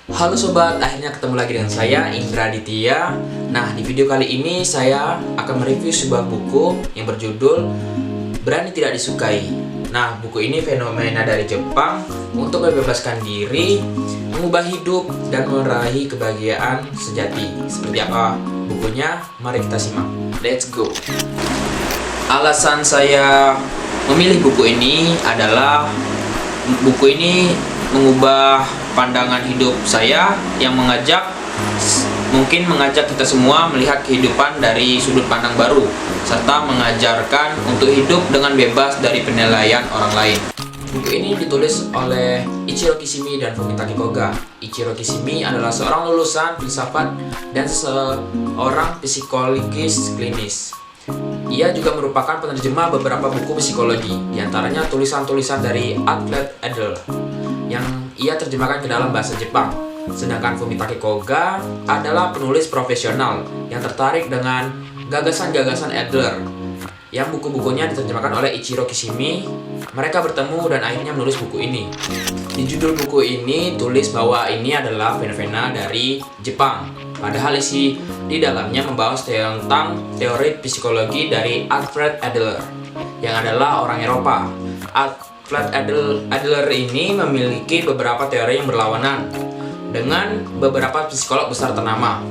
Halo sobat, akhirnya ketemu lagi dengan saya Indra Ditya. Nah, di video kali ini saya akan mereview sebuah buku yang berjudul Berani Tidak Disukai. Nah, buku ini fenomena dari Jepang untuk membebaskan diri, mengubah hidup, dan meraih kebahagiaan sejati. Seperti apa bukunya? Mari kita simak. Let's go. Alasan saya memilih buku ini adalah buku ini mengubah pandangan hidup saya yang mungkin mengajak kita semua melihat kehidupan dari sudut pandang baru serta mengajarkan untuk hidup dengan bebas dari penilaian orang lain. Buku ini ditulis oleh Ichiro Kishimi dan Fumitake Koga. Ichiro Kishimi adalah seorang lulusan filsafat dan seorang psikologis klinis. Ia juga merupakan penerjemah beberapa buku psikologi, diantaranya tulisan-tulisan dari Alfred Adler yang ia terjemahkan ke dalam bahasa Jepang. Sedangkan Fumitake Koga adalah penulis profesional yang tertarik dengan gagasan-gagasan Adler yang buku-bukunya diterjemahkan oleh Ichiro Kishimi. Mereka bertemu dan akhirnya menulis buku ini. Di judul buku ini tulis bahwa ini adalah fenomena dari Jepang. Padahal isi di dalamnya membahas tentang teori psikologi dari Alfred Adler yang adalah orang Eropa. Alfred Adler ini memiliki beberapa teori yang berlawanan dengan beberapa psikolog besar ternama.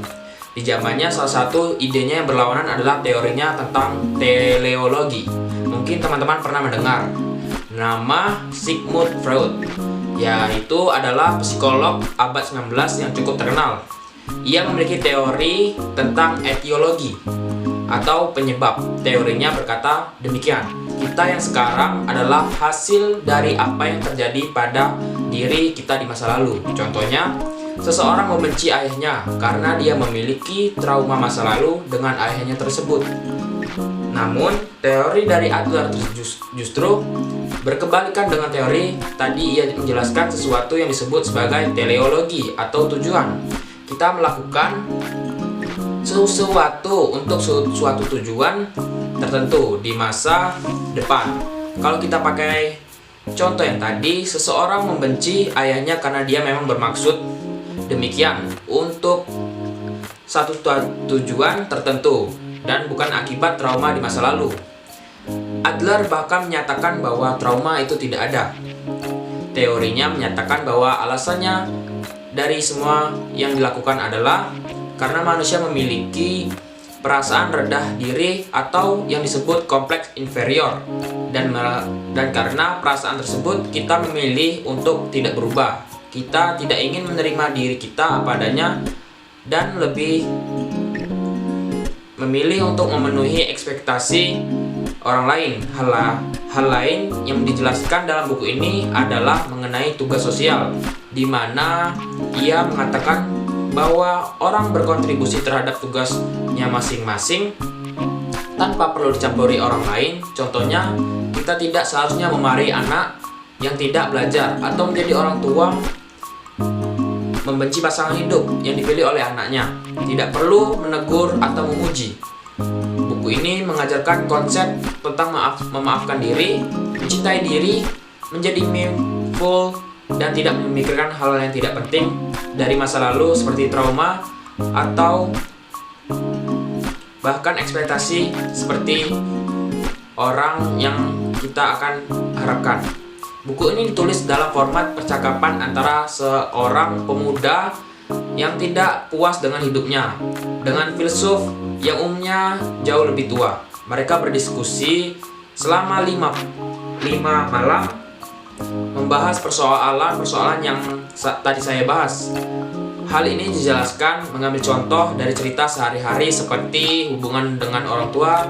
Di zamannya salah satu idenya yang berlawanan adalah teorinya tentang teleologi. Mungkin teman-teman pernah mendengar nama Sigmund Freud, yaitu adalah psikolog abad 19 yang cukup terkenal. Ia memiliki teori tentang etiologi atau penyebab. Teorinya berkata demikian: kita yang sekarang adalah hasil dari apa yang terjadi pada diri kita di masa lalu. Contohnya, seseorang membenci ayahnya karena dia memiliki trauma masa lalu dengan ayahnya tersebut. Namun, teori dari Adler justru berkebalikan dengan teori tadi. Ia menjelaskan sesuatu yang disebut sebagai teleologi atau tujuan. Kita melakukan sesuatu untuk suatu tujuan tertentu di masa depan. Kalau kita pakai contoh yang tadi, seseorang membenci ayahnya karena dia memang bermaksud demikian untuk satu tujuan tertentu dan bukan akibat trauma di masa lalu. Adler bahkan menyatakan bahwa trauma itu tidak ada. Teorinya menyatakan bahwa alasannya dari semua yang dilakukan adalah karena manusia memiliki perasaan rendah diri atau yang disebut kompleks inferior, dan karena perasaan tersebut kita memilih untuk tidak berubah. Kita tidak ingin menerima diri kita apa adanya dan lebih memilih untuk memenuhi ekspektasi orang lain. Hal lain yang dijelaskan dalam buku ini adalah mengenai tugas sosial, di mana ia mengatakan bahwa orang berkontribusi terhadap tugasnya masing-masing tanpa perlu dicampuri orang lain. Contohnya, kita tidak seharusnya memarahi anak yang tidak belajar atau menjadi orang tua membenci pasangan hidup yang dipilih oleh anaknya. Tidak perlu menegur atau memuji. Buku ini mengajarkan konsep tentang memaafkan diri, mencintai diri, menjadi mindful, dan tidak memikirkan hal yang tidak penting dari masa lalu seperti trauma atau bahkan ekspektasi seperti orang yang kita akan harapkan. Buku ini ditulis dalam format percakapan antara seorang pemuda yang tidak puas dengan hidupnya dengan filsuf yang umumnya jauh lebih tua. Mereka berdiskusi selama 5 malam membahas persoalan yang tadi saya bahas. Hal ini dijelaskan mengambil contoh dari cerita sehari-hari seperti hubungan dengan orang tua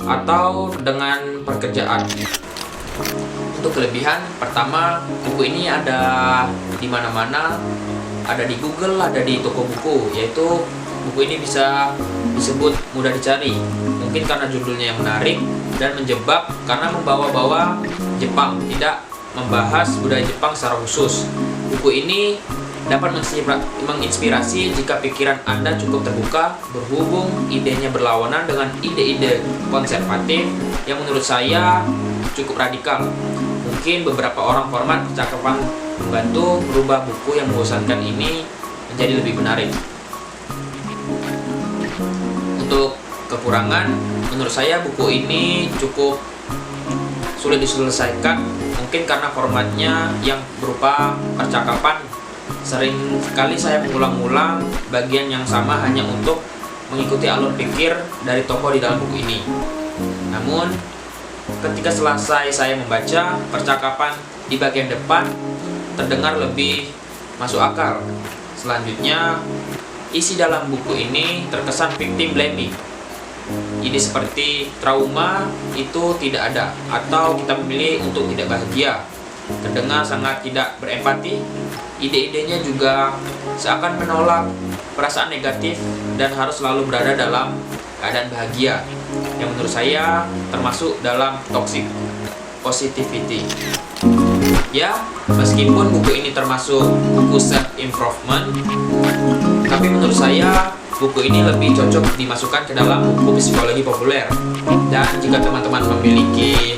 atau dengan pekerjaan. Untuk kelebihan, pertama, buku ini ada di mana-mana, ada di Google, ada di toko buku, yaitu buku ini bisa disebut mudah dicari. Mungkin karena judulnya yang menarik dan menjebak karena membawa-bawa Jepang, tidak membahas budaya Jepang secara khusus. Buku ini dapat menginspirasi jika pikiran Anda cukup terbuka, berhubung idenya berlawanan dengan ide-ide konservatif yang menurut saya cukup radikal. Mungkin beberapa orang format percakapan membantu merubah buku yang membosankan ini menjadi lebih menarik. Untuk kekurangan, menurut saya buku ini cukup sulit diselesaikan, mungkin karena formatnya yang berupa percakapan. Sering sekali saya mengulang-ulang bagian yang sama hanya untuk mengikuti alur pikir dari tokoh di dalam buku ini. Namun, ketika selesai saya membaca, percakapan di bagian depan terdengar lebih masuk akal. Selanjutnya, isi dalam buku ini terkesan victim blaming. Ide seperti trauma itu tidak ada, atau kita memilih untuk tidak bahagia, terdengar sangat tidak berempati. Ide-idenya juga seakan menolak perasaan negatif dan harus selalu berada dalam keadaan bahagia, yang menurut saya termasuk dalam toxic positivity. Ya, meskipun buku ini termasuk buku self improvement, tapi menurut saya buku ini lebih cocok dimasukkan ke dalam buku psikologi populer. Dan jika teman-teman memiliki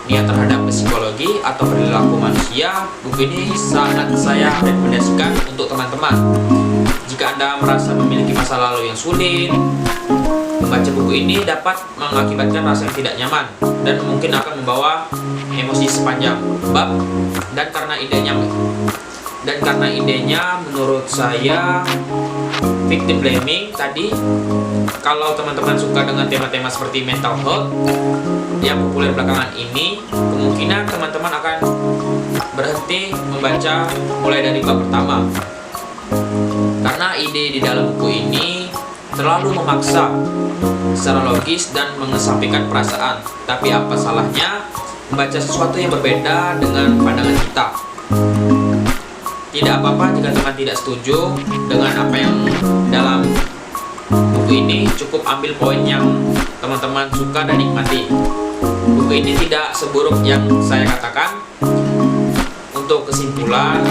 niat terhadap psikologi atau perilaku manusia, buku ini sangat saya rekomendasikan untuk teman-teman. Jika Anda merasa memiliki masa lalu yang sulit, membaca buku ini dapat mengakibatkan rasa yang tidak nyaman dan mungkin akan membawa emosi sepanjang bab. Dan karena idenya menurut saya victim blaming tadi, kalau teman-teman suka dengan tema-tema seperti mental health yang populer belakangan ini, kemungkinan teman-teman akan berhenti membaca mulai dari bab pertama. Karena ide di dalam buku ini terlalu memaksa secara logis dan mengesampingkan perasaan. Tapi apa salahnya membaca sesuatu yang berbeda dengan pandangan kita? Tidak apa-apa jika teman tidak setuju dengan apa yang dalam buku ini. Cukup ambil poin yang teman-teman suka dan nikmati. Buku ini tidak seburuk yang saya katakan. Untuk kesimpulan,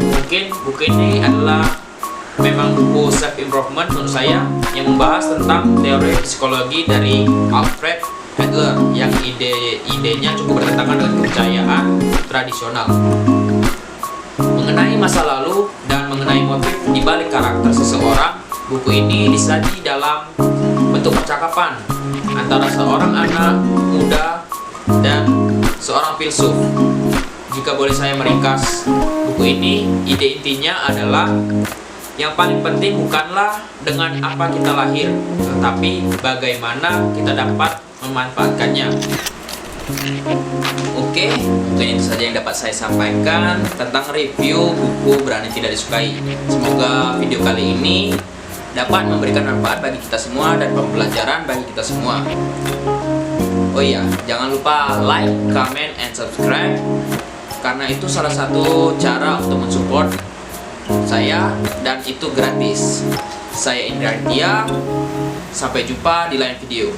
mungkin buku ini adalah memang buku self improvement menurut saya, yang membahas tentang teori psikologi dari Alfred Adler yang idenya cukup bertentangan dengan kepercayaan tradisional. Mengenai masa lalu dan mengenai motif di balik karakter seseorang, buku ini disaji dalam bentuk percakapan antara seorang anak muda dan seorang filsuf. Jika boleh saya meringkas buku ini, ide intinya adalah yang paling penting bukanlah dengan apa kita lahir, tetapi bagaimana kita dapat memanfaatkannya. Oke, mungkin itu saja yang dapat saya sampaikan tentang review buku Berani Tidak Disukai. Semoga video kali ini dapat memberikan manfaat bagi kita semua dan pembelajaran bagi kita semua. Oh iya, jangan lupa like, comment, and subscribe, karena itu salah satu cara untuk mensupport saya dan itu gratis. Saya Indra Aditya, sampai jumpa di lain video.